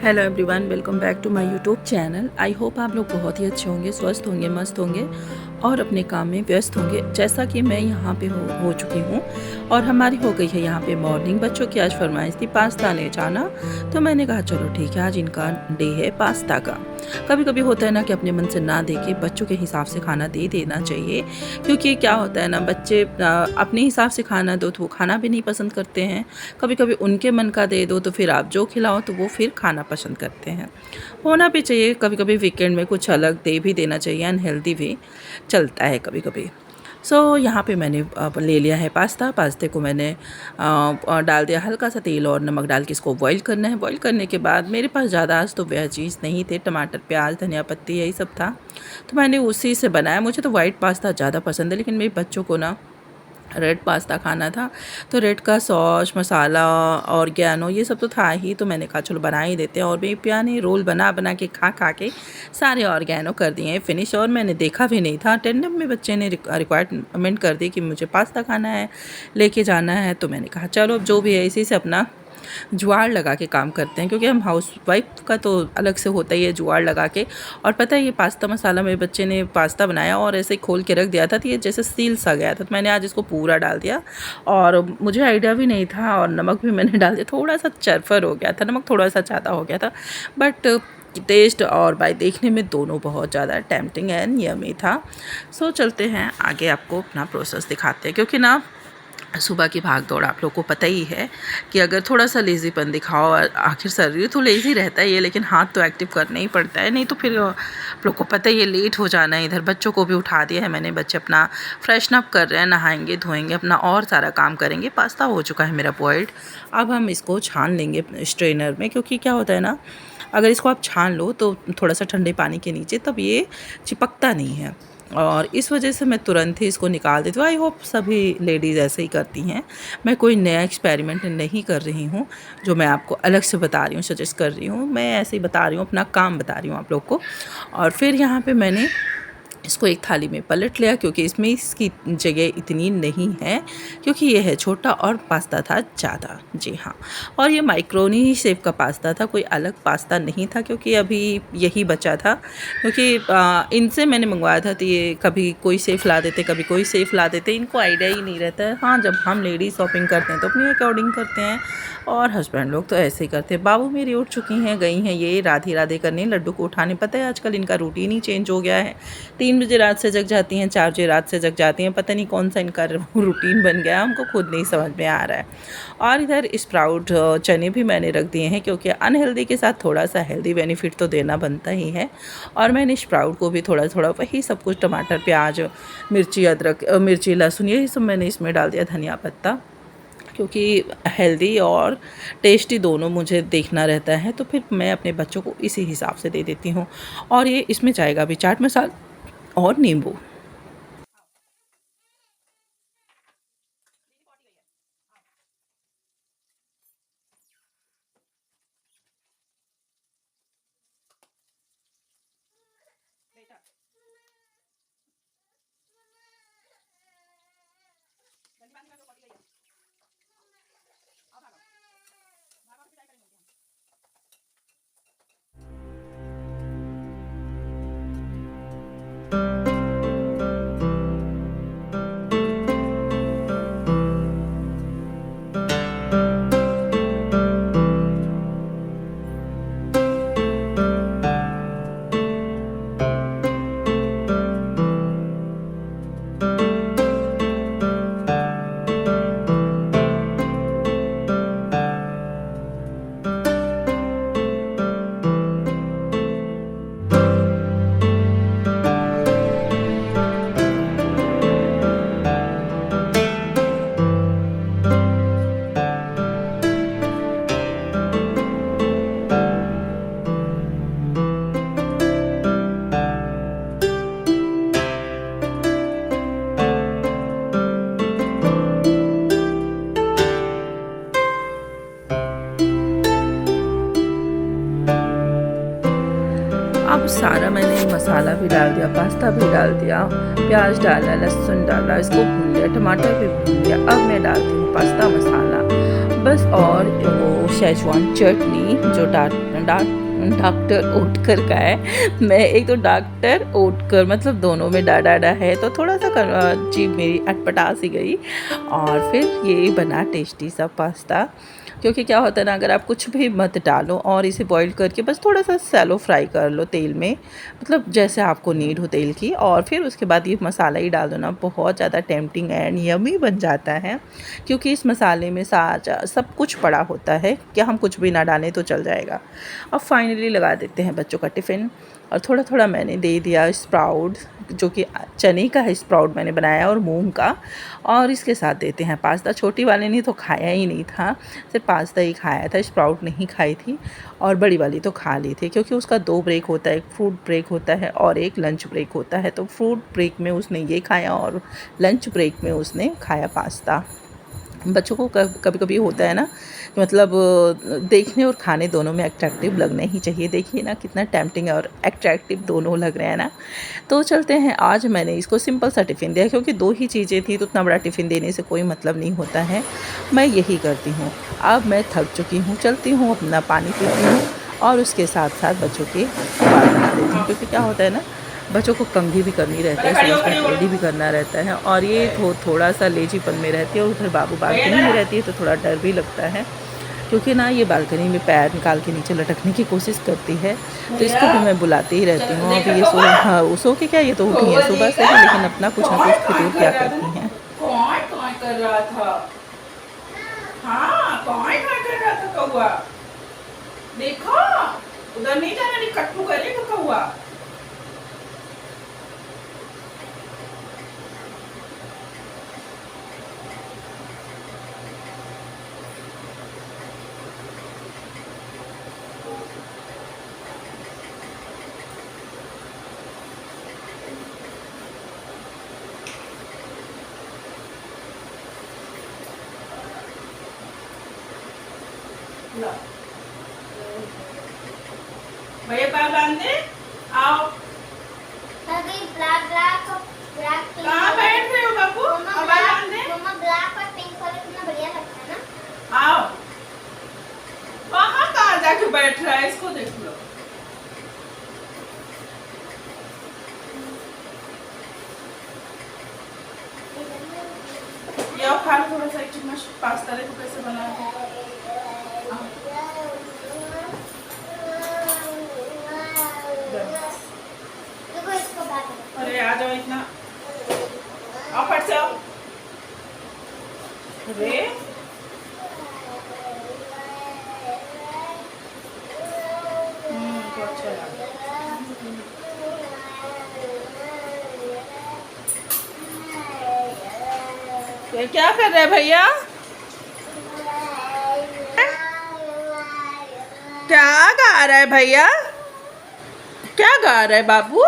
Hello everyone, welcome back to my YouTube channel. I hope आप लोग बहुत ही अच्छे होंगे, स्वस्थ होंगे, मस्त होंगे और अपने काम में व्यस्त होंगे, जैसा कि मैं यहाँ पे हो चुकी हूँ। और हमारी हो गई है यहाँ पे मॉर्निंग। बच्चों की आज फरमाइश थी पास्ता ले जाना, तो मैंने कहा चलो ठीक है, आज इनका डे है पास्ता का। कभी कभी होता है ना कि अपने मन से ना दे के बच्चों के हिसाब से खाना दे देना चाहिए, क्योंकि क्या होता है ना, बच्चे अपने हिसाब से खाना दो तो वो खाना भी नहीं पसंद करते हैं। कभी कभी उनके मन का दे दो तो फिर आप जो खिलाओ तो वो फिर खाना पसंद करते हैं। होना भी चाहिए, कभी कभी वीकेंड में कुछ अलग दे भी देना चाहिए, अनहेल्दी भी चलता है कभी कभी। यहाँ पे मैंने ले लिया है पास्ता। पास्ते को मैंने डाल दिया हल्का सा तेल और नमक डाल के, इसको बॉईल करना है। बॉईल करने के बाद मेरे पास ज़्यादा आज तो वह चीज़ नहीं थे, टमाटर प्याज धनिया पत्ती यही सब था, तो मैंने उसी से बनाया। मुझे तो वाइट पास्ता ज़्यादा पसंद है, लेकिन मेरे बच्चों को ना रेड पास्ता खाना था, तो रेड का सॉस मसाला और ऑर्गेनो ये सब तो था ही, तो मैंने कहा चलो बना ही देते हैं। और मेरी पिया ने रोल बना बना के खा के सारे ऑर्गेनो कर दिए हैं फिनिश, और मैंने देखा भी नहीं था। टेंडम में बच्चे ने रिक्वायरमेंट कर दी कि मुझे पास्ता खाना है, लेके जाना है, तो मैंने कहा चलो जो भी है इसी से अपना जुगाड़ लगा के काम करते हैं, क्योंकि हम हाउस वाइफ का तो अलग से होता ही है जुगाड़ लगा के। और पता है ये पास्ता मसाला मेरे बच्चे ने पास्ता बनाया और ऐसे ही खोल के रख दिया था, तो ये जैसे सील सा गया था, तो मैंने आज इसको पूरा डाल दिया। और मुझे आइडिया भी नहीं था, और नमक भी मैंने डाल दिया, थोड़ा सा चरफर हो गया था, नमक थोड़ा सा ज़्यादा हो गया था, बट टेस्ट और बाय देखने में दोनों बहुत ज़्यादा टेम्पटिंग एंड यमी था। चलते हैं आगे, आपको अपना प्रोसेस दिखाते हैं, क्योंकि ना सुबह की भाग दौड़ आप लोग को पता ही है कि अगर थोड़ा सा लेज़ीपन दिखाओ, आखिर शरीर तो लेज़ी रहता ही है, लेकिन हाथ तो एक्टिव करना ही पड़ता है, नहीं तो फिर आप लोग को पता ही है लेट हो जाना है। इधर बच्चों को भी उठा दिया है मैंने, बच्चे अपना फ्रेशन अप कर रहे हैं, नहाएंगे धोएंगे, अपना और सारा काम करेंगे। पास्ता हो चुका है मेरा बॉइल्ड। अब हम इसको छान लेंगे स्ट्रेनर में, क्योंकि क्या होता है ना, अगर इसको आप छान लो तो थोड़ा सा ठंडे पानी के नीचे, तब ये चिपकता नहीं है, और इस वजह से मैं तुरंत ही इसको निकाल देती हूँ। आई होप सभी लेडीज़ ऐसे ही करती हैं। मैं कोई नया एक्सपेरिमेंट नहीं कर रही हूँ जो मैं आपको अलग से बता रही हूँ, सजेस्ट कर रही हूँ, मैं ऐसे ही बता रही हूँ, अपना काम बता रही हूँ आप लोग को। और फिर यहाँ पे मैंने इसको एक थाली में पलट लिया, क्योंकि इसमें इसकी जगह इतनी नहीं है, क्योंकि ये है छोटा और पास्ता था ज़्यादा। जी हाँ, और ये माइक्रोनी शेप का पास्ता था, कोई अलग पास्ता नहीं था, क्योंकि अभी यही बचा था। क्योंकि इनसे मैंने मंगवाया था, तो ये कभी कोई सेफ ला देते, कभी कोई सेफ ला देते, इनको आइडिया ही नहीं रहता है। हाँ, जब हम लेडीज शॉपिंग करते हैं तो अपने अकॉर्डिंग करते हैं, और हस्बैंड लोग तो ऐसे ही करते हैं। बाबू मेरी उठ चुकी हैं, गई हैं ये राधे राधे करने, लड्डू को उठाने। पता है आजकल इनका रूटीन ही चेंज हो गया है, 3 बजे रात से जग जाती हैं, 4 बजे रात से जग जाती हैं, पता नहीं कौन सा इनका रूटीन बन गया है, हमको खुद नहीं समझ में आ रहा है। और इधर स्प्राउट चने भी मैंने रख दिए हैं, क्योंकि अनहेल्दी के साथ थोड़ा सा हेल्दी बेनिफिट तो देना बनता ही है। और मैंने स्प्राउट को भी थोड़ा थोड़ा वही सब कुछ, टमाटर प्याज मिर्ची अदरक मिर्ची लहसुन यही सब मैंने इसमें डाल दिया, धनिया पत्ता, क्योंकि हेल्दी और टेस्टी दोनों मुझे देखना रहता है, तो फिर मैं अपने बच्चों को इसी हिसाब से दे देती हूँ। और ये इसमें जाएगा भी चाट मसाला और नींबू। मसाला भी डाल दिया, पास्ता भी डाल दिया, प्याज डाला, लहसुन डाला, इसको भून लिया, टमाटर भी भून लिया। अब मैं डालती हूँ पास्ता मसाला बस, और वो शेजवान चटनी जो डॉक्टर ओटकर का है। मैं एक तो डॉक्टर ओटकर मतलब दोनों में डा है, तो थोड़ा सा जीभ मेरी अटपटा सी गई। और फिर ये बना टेस्टी सा पास्ता। क्योंकि क्या होता है ना, अगर आप कुछ भी मत डालो और इसे बॉईल करके बस थोड़ा सा सैलो फ्राई कर लो तेल में, मतलब जैसे आपको नीड हो तेल की, और फिर उसके बाद ये मसाला ही डाल दो ना, बहुत ज़्यादा टेम्पटिंग एंड यमी बन जाता है। क्योंकि इस मसाले में सब कुछ पड़ा होता है, क्या हम कुछ भी ना डालें तो चल जाएगा। अब फाइनली लगा देते हैं बच्चों का टिफ़िन। और थोड़ा थोड़ा मैंने दे दिया स्प्राउट, जो कि चने का है स्प्राउट मैंने बनाया, और मूंग का। और इसके साथ देते हैं पास्ता। छोटी वाले ने तो खाया ही नहीं था, सिर्फ पास्ता ही खाया था, स्प्राउट नहीं खाई थी। और बड़ी वाली तो खा ली थी, क्योंकि उसका 2 ब्रेक होता है, एक फ्रूट ब्रेक होता है और एक लंच ब्रेक होता है। तो फ्रूट ब्रेक में उसने ये खाया और लंच ब्रेक में उसने खाया पास्ता। बच्चों को कभी कभी होता है ना, मतलब देखने और खाने दोनों में अट्रैक्टिव लगना ही चाहिए। देखिए ना कितना टेम्पटिंग और अट्रैक्टिव दोनों लग रहे हैं ना। तो चलते हैं, आज मैंने इसको सिंपल सा टिफ़िन दिया, क्योंकि 2 ही चीज़ें थी, तो उतना बड़ा टिफ़िन देने से कोई मतलब नहीं होता है। मैं यही करती हूँ। अब मैं थक चुकी हूँ, चलती हूँ अपना पानी पीती हूँ, और उसके साथ साथ बच्चों के बाल बना देती हूँ। क्योंकि क्या होता है ना, बच्चों को कंघी भी करनी रहती है, सुबह सुबह रेडी भी करना रहता है, और ये थोड़ा सा लेजीपन में रहती है। और उधर बाबू बालकनी में रहती है, तो थोड़ा डर भी लगता है, क्योंकि ना ये बालकनी में पैर निकाल के नीचे लटकने की कोशिश करती है। तो इसको भी मैं बुलाती ही रहती हूँ। अभी ये सो के क्या, ये तो उठी है सुबह से ही, लेकिन अपना कुछ ना कुछ फितूर क्या करती हैं। कौन कर रहा था? हाँ, कौन कर रहा था कौआ? देखो, उधर नहीं जाना, नहीं कट्टू करेगा कौआ। भैया पैर बांध दे, आओ। कहाँ बैठ रहे हो बाबू? अब बांध दे। आओ। वहाँ कहाँ जाके बैठ रहा है, इसको देख लो। ये आओ, खा लो थोड़ा सा, एक चम्मच पास्ता देखो कैसे बना है। अरे आ जाओ, इतना आओ, फट से आओ। अरे तो अच्छा लगा। ये क्या कर रहे हैं भैया? क्या गा रहा है भैया? क्या गा रहा है बाबू?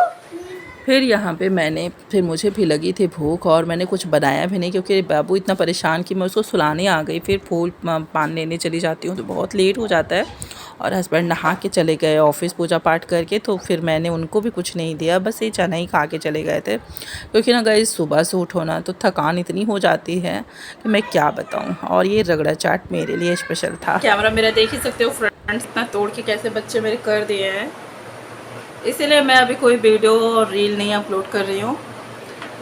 फिर यहाँ पे फिर मुझे भी लगी थी भूख, और मैंने कुछ बनाया भी नहीं, क्योंकि बाबू इतना परेशान कि मैं उसको सुलाने आ गई। फिर फूल पान लेने चली जाती हूँ तो बहुत लेट हो जाता है, और हस्बैंड नहा के चले गए ऑफिस पूजा पाठ करके। तो फिर मैंने उनको भी कुछ नहीं दिया, बस ये चना ही खा के चले गए थे। क्योंकि ना गाइस, सुबह से उठो ना तो थकान इतनी हो जाती है कि मैं क्या बताऊँ। और ये रगड़ा चाट मेरे लिए स्पेशल था। कैमरा मेरा देख ही सकते हो फ्रेंड्स, इतना तोड़ के कैसे बच्चे मेरे कर दिए हैं। इसीलिए मैं अभी कोई वीडियो और रील नहीं अपलोड कर रही हूँ।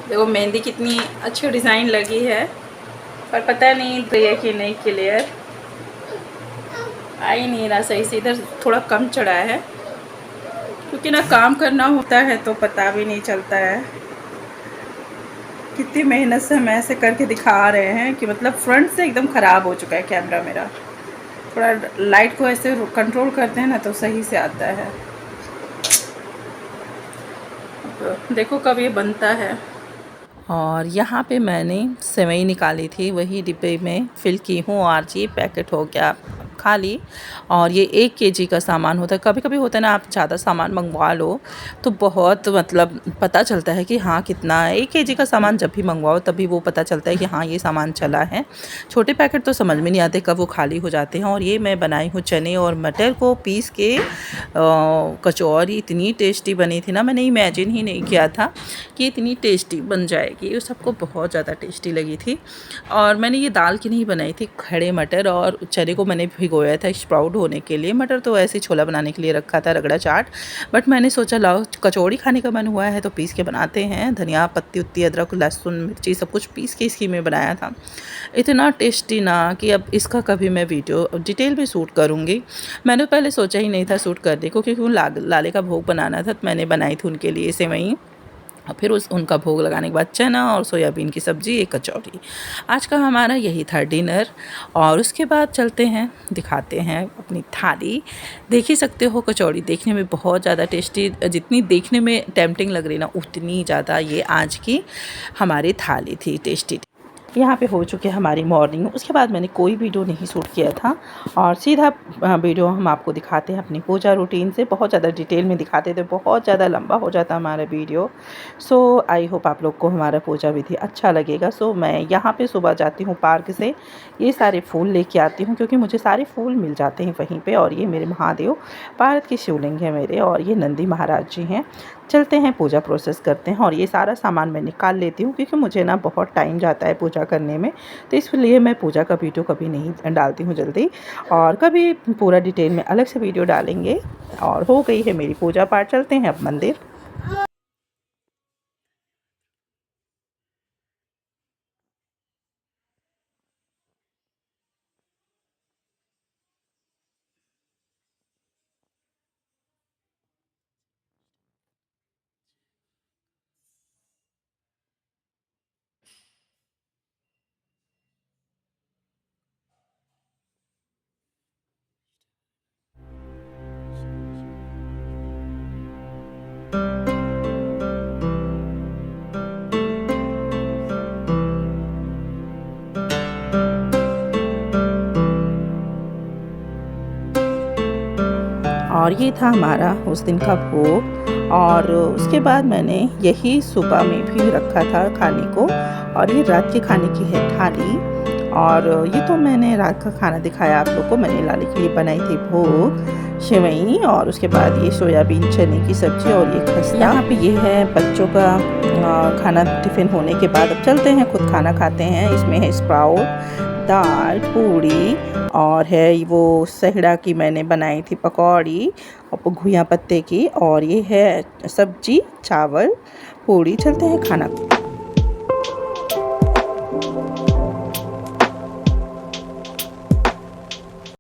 देखो मेहंदी कितनी अच्छी डिज़ाइन लगी है, पर पता नहीं है कि नहीं क्लियर आ ही नहीं रहा सही से। इधर थोड़ा कम चढ़ा है, क्योंकि ना काम करना होता है तो पता भी नहीं चलता है। कितनी मेहनत से हम ऐसे करके दिखा रहे हैं कि मतलब फ्रंट से एकदम ख़राब हो चुका है कैमरा मेरा। थोड़ा लाइट को ऐसे कंट्रोल करते हैं ना तो सही से आता है। देखो कब ये बनता है। और यहाँ पे मैंने सेवई निकाली थी, वही डिब्बे में फिल की हूँ, और ये पैकेट हो गया खा ली। और ये 1 केजी का सामान होता है। कभी कभी होता है ना, आप ज़्यादा सामान मंगवा लो तो बहुत मतलब पता चलता है कि हाँ कितना है। 1 केजी का सामान जब भी मंगवाओ तभी वो पता चलता है कि हाँ ये सामान चला है। छोटे पैकेट तो समझ में नहीं आते कब वो खाली हो जाते हैं। और ये मैं बनाई हूँ चने और मटर को पीस के कचौरी। इतनी टेस्टी बनी थी ना, मैंने इमेजिन ही नहीं किया था कि इतनी टेस्टी बन जाएगी। सबको बहुत ज़्यादा टेस्टी लगी थी। और मैंने ये दाल की नहीं बनाई थी, खड़े मटर और चने को मैंने भिगोया था स्प्राउट होने के लिए। मटर तो ऐसे छोला बनाने के लिए रखा था, रगड़ा चाट। बट मैंने सोचा लाओ कचौड़ी खाने का मन हुआ है तो पीस के बनाते हैं। धनिया पत्ती उत्ती अदरक लहसुन मिर्ची सब कुछ पीस के इसकी में बनाया था। इतना टेस्टी ना कि अब इसका कभी मैं वीडियो डिटेल में शूट करूँगी। मैंने पहले सोचा ही नहीं था शूट करने को, क्योंकि लाले का भोग बनाना था तो मैंने बनाई थी उनके लिए सेवई। और फिर उनका भोग लगाने के बाद चना और सोयाबीन की सब्ज़ी, एक कचौरी। आज का हमारा यही था डिनर। और उसके बाद चलते हैं, दिखाते हैं अपनी थाली। देख ही सकते हो कचौरी देखने में बहुत ज़्यादा टेस्टी, जितनी देखने में टेम्पटिंग लग रही ना उतनी ज़्यादा ये आज की हमारी थाली थी टेस्टी। यहाँ पे हो चुके हमारी मॉर्निंग। उसके बाद मैंने कोई वीडियो नहीं शूट किया था और सीधा वीडियो हम आपको दिखाते हैं अपनी पूजा रूटीन से। बहुत ज़्यादा डिटेल में दिखाते थे, बहुत ज़्यादा लंबा हो जाता हमारा वीडियो। सो आई होप आप लोग को हमारा पूजा विधि अच्छा लगेगा। सो मैं यहाँ पे सुबह जाती हूँ पार्क से, ये सारे फूल लेके आती हूँ क्योंकि मुझे सारे फूल मिल जाते हैं वहीं पर। और ये मेरे महादेव भारत के शिवलिंग हैं मेरे, और ये नंदी महाराज जी हैं। चलते हैं पूजा प्रोसेस करते हैं। और ये सारा सामान मैं निकाल लेती हूँ क्योंकि मुझे ना बहुत टाइम जाता है पूजा करने में, तो इसलिए मैं पूजा का वीडियो कभी नहीं डालती हूँ जल्दी, और कभी पूरा डिटेल में अलग से वीडियो डालेंगे। और हो गई है मेरी पूजा पाठ, चलते हैं अब मंदिर। और ये था हमारा उस दिन का भोग। और उसके बाद मैंने यही सुबह में भी रखा था खाने को। और ये रात के खाने की है थाली। और ये तो मैंने रात का खाना दिखाया आप लोग को। मैंने लाली के लिए बनाई थी भोग सेवई, और उसके बाद ये सोयाबीन चने की सब्ज़ी और ये खस्ता। यहाँ पे ये है बच्चों का खाना टिफ़िन होने के बाद। अब चलते हैं खुद खाना खाते हैं। इसमें है स्प्राउट, दाल, पूड़ी, और है वो सहड़ा की मैंने बनाई थी पकौड़ी और घुइयाँ पत्ते की, और ये है सब्जी, चावल, पूड़ी। चलते हैं खाना।